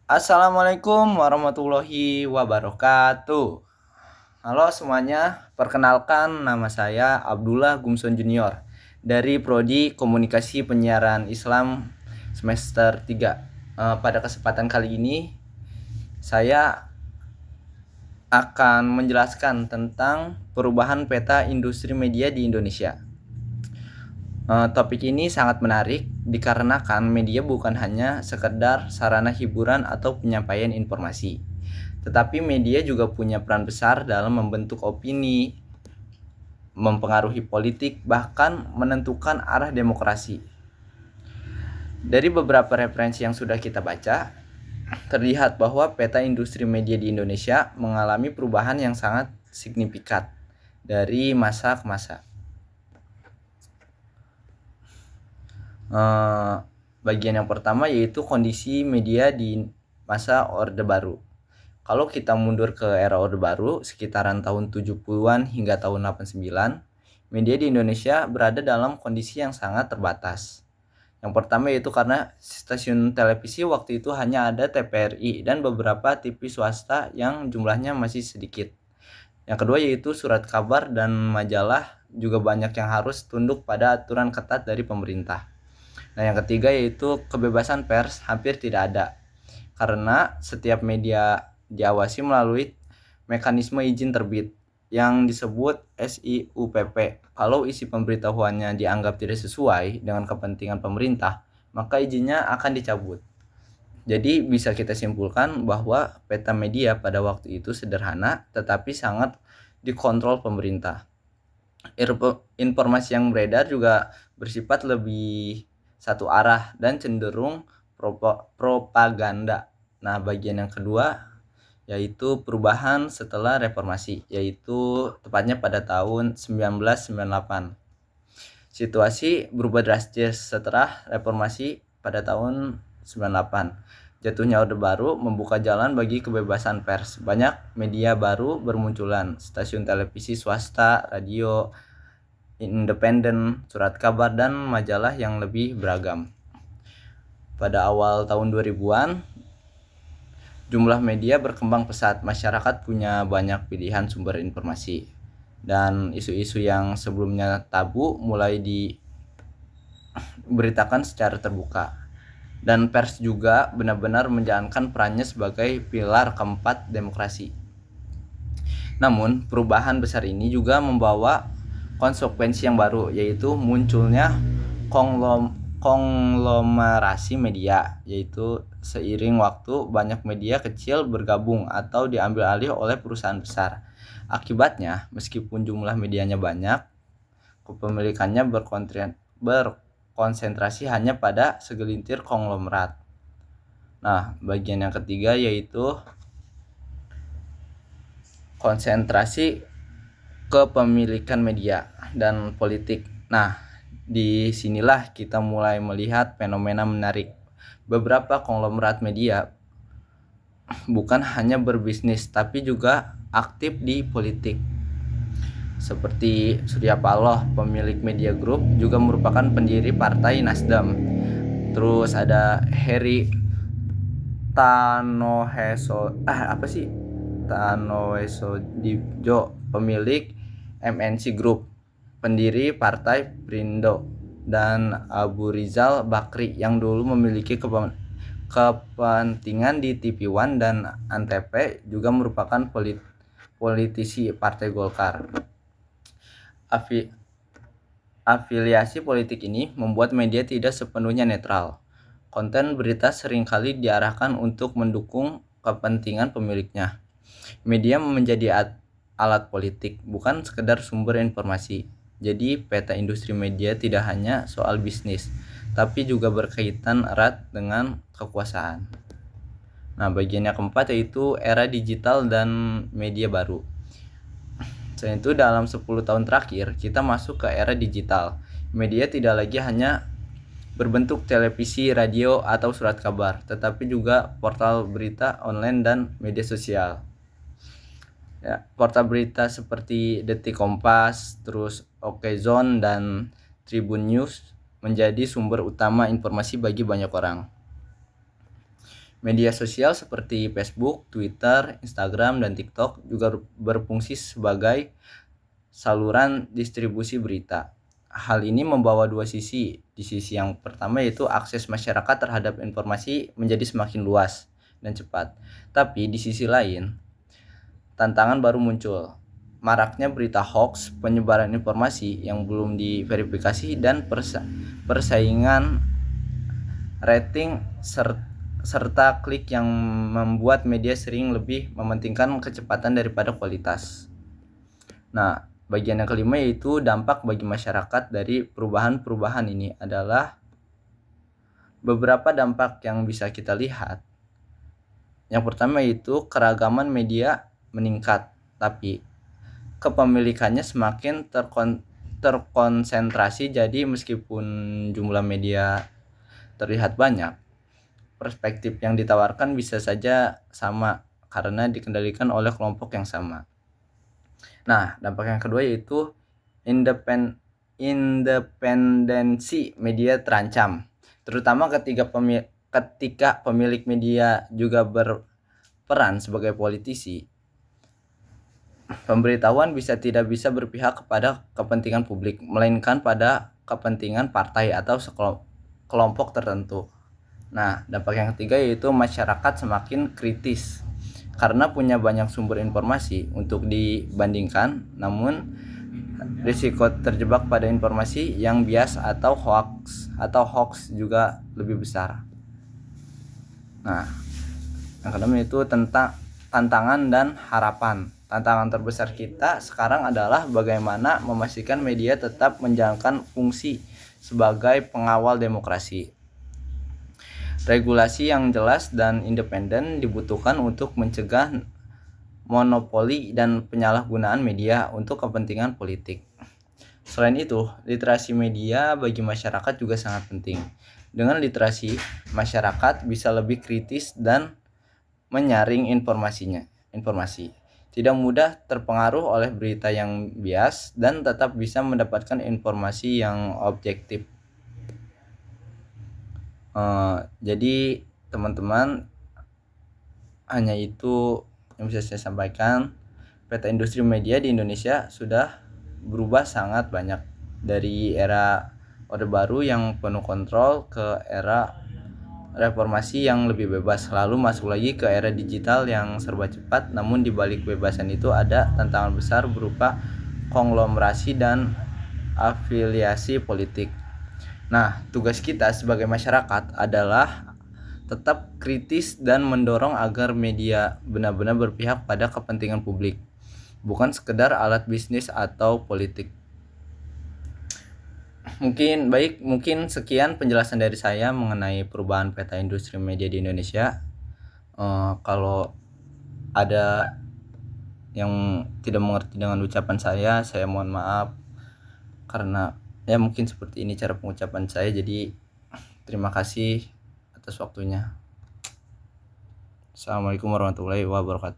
Assalamualaikum warahmatullahi wabarakatuh. Halo semuanya, perkenalkan nama saya Abdullah Gumson Junior dari Prodi Komunikasi Penyiaran Islam semester 3. Pada kesempatan kali ini saya akan menjelaskan tentang perubahan peta industri media di Indonesia. Topik ini sangat menarik dikarenakan media bukan hanya sekedar sarana hiburan atau penyampaian informasi, tetapi media juga punya peran besar dalam membentuk opini, mempengaruhi politik, bahkan menentukan arah demokrasi. Dari beberapa referensi yang sudah kita baca, terlihat bahwa peta industri media di Indonesia mengalami perubahan yang sangat signifikan dari masa ke masa. Bagian yang pertama yaitu kondisi media di masa Orde Baru. Kalau kita mundur ke era Orde Baru sekitaran tahun 70-an hingga tahun 89, media di Indonesia berada dalam kondisi yang sangat terbatas. Yang pertama yaitu karena stasiun televisi waktu itu hanya ada TVRI dan beberapa TV swasta yang jumlahnya masih sedikit. Yang kedua yaitu surat kabar dan majalah juga banyak yang harus tunduk pada aturan ketat dari pemerintah. Nah, yang ketiga yaitu kebebasan pers hampir tidak ada, karena setiap media diawasi melalui mekanisme izin terbit yang disebut SIUPP. Kalau isi pemberitahuannya dianggap tidak sesuai dengan kepentingan pemerintah, maka izinnya akan dicabut. Jadi bisa kita simpulkan bahwa peta media pada waktu itu sederhana tetapi sangat dikontrol pemerintah. Informasi yang beredar juga bersifat lebih satu arah dan cenderung propaganda. Nah, bagian yang kedua yaitu perubahan setelah reformasi, yaitu tepatnya pada tahun 1998. Situasi berubah drastis setelah reformasi pada tahun 98. Jatuhnya Orde Baru membuka jalan bagi kebebasan pers. Banyak media baru bermunculan, stasiun televisi swasta, radio independen, surat kabar, dan majalah yang lebih beragam. Pada awal tahun 2000-an, jumlah media berkembang pesat. Masyarakat punya banyak pilihan sumber informasi. Dan isu-isu yang sebelumnya tabu mulai diberitakan secara terbuka. Dan pers juga benar-benar menjalankan perannya sebagai pilar keempat demokrasi. Namun, perubahan besar ini juga membawa konsekuensi yang baru, yaitu munculnya konglomerasi media, yaitu seiring waktu banyak media kecil bergabung atau diambil alih oleh perusahaan besar. Akibatnya, meskipun jumlah medianya banyak, kepemilikannya berkonsentrasi hanya pada segelintir konglomerat. Nah, bagian yang ketiga yaitu konsentrasi kepemilikan media dan politik. Nah, disinilah kita mulai melihat fenomena menarik. Beberapa konglomerat media bukan hanya berbisnis tapi juga aktif di politik. Seperti Surya Paloh, pemilik Media Group, juga merupakan pendiri Partai Nasdem. Terus ada Heri Tanoeso Dibjo, pemilik MNC Group, pendiri Partai Perindo, dan Abu Rizal Bakri yang dulu memiliki kepentingan di TV One dan Antv, juga merupakan politisi Partai Golkar. Afiliasi politik ini membuat media tidak sepenuhnya netral. Konten berita seringkali diarahkan untuk mendukung kepentingan pemiliknya. Media menjadi alat politik, bukan sekedar sumber informasi. Jadi peta industri media tidak hanya soal bisnis, tapi juga berkaitan erat dengan kekuasaan. Nah, bagian yang keempat yaitu era digital dan media baru. Selain itu, dalam 10 tahun terakhir, kita masuk ke era digital. Media tidak lagi hanya berbentuk televisi, radio, atau surat kabar, tetapi juga portal berita online dan media sosial. Ya, portal berita seperti Detik Kompas, terus Okezone, dan Tribun News menjadi sumber utama informasi bagi banyak orang. Media sosial seperti Facebook, Twitter, Instagram, dan TikTok juga berfungsi sebagai saluran distribusi berita. Hal ini membawa dua sisi. Di sisi yang pertama yaitu akses masyarakat terhadap informasi menjadi semakin luas dan cepat. Tapi di sisi lain, tantangan baru muncul. Maraknya berita hoax, penyebaran informasi yang belum diverifikasi, dan persaingan rating serta klik yang membuat media sering lebih mementingkan kecepatan daripada kualitas. Nah, bagian yang kelima yaitu dampak bagi masyarakat dari perubahan-perubahan ini adalah beberapa dampak yang bisa kita lihat. Yang pertama yaitu keragaman media meningkat, tapi kepemilikannya semakin terkonsentrasi, jadi meskipun jumlah media terlihat banyak, perspektif yang ditawarkan bisa saja sama karena dikendalikan oleh kelompok yang sama. Nah, dampak yang kedua yaitu independensi media terancam, terutama ketika pemilik media juga berperan sebagai politisi. Pemberitahuan tidak bisa berpihak kepada kepentingan publik, melainkan pada kepentingan partai atau kelompok tertentu. Nah, dampak yang ketiga yaitu masyarakat semakin kritis karena punya banyak sumber informasi untuk dibandingkan, namun risiko terjebak pada informasi yang bias atau hoax juga lebih besar. Nah, yang kedua itu tentang tantangan dan harapan. Tantangan terbesar kita sekarang adalah bagaimana memastikan media tetap menjalankan fungsi sebagai pengawal demokrasi. Regulasi yang jelas dan independen dibutuhkan untuk mencegah monopoli dan penyalahgunaan media untuk kepentingan politik. Selain itu, literasi media bagi masyarakat juga sangat penting. Dengan literasi, masyarakat bisa lebih kritis dan menyaring informasi. Tidak mudah terpengaruh oleh berita yang bias dan tetap bisa mendapatkan informasi yang objektif. Jadi teman-teman, hanya itu yang bisa saya sampaikan. Peta industri media di Indonesia sudah berubah sangat banyak dari era Orde Baru yang penuh kontrol ke era reformasi yang lebih bebas, lalu masuk lagi ke era digital yang serba cepat. Namun di balik kebebasan itu ada tantangan besar berupa konglomerasi dan afiliasi politik. Nah, tugas kita sebagai masyarakat adalah tetap kritis dan mendorong agar media benar-benar berpihak pada kepentingan publik, bukan sekedar alat bisnis atau politik. Mungkin sekian penjelasan dari saya mengenai perubahan peta industri media di Indonesia. Kalau ada yang tidak mengerti dengan ucapan saya mohon maaf, karena ya mungkin seperti ini cara pengucapan saya. Jadi terima kasih atas waktunya. Assalamualaikum warahmatullahi wabarakatuh.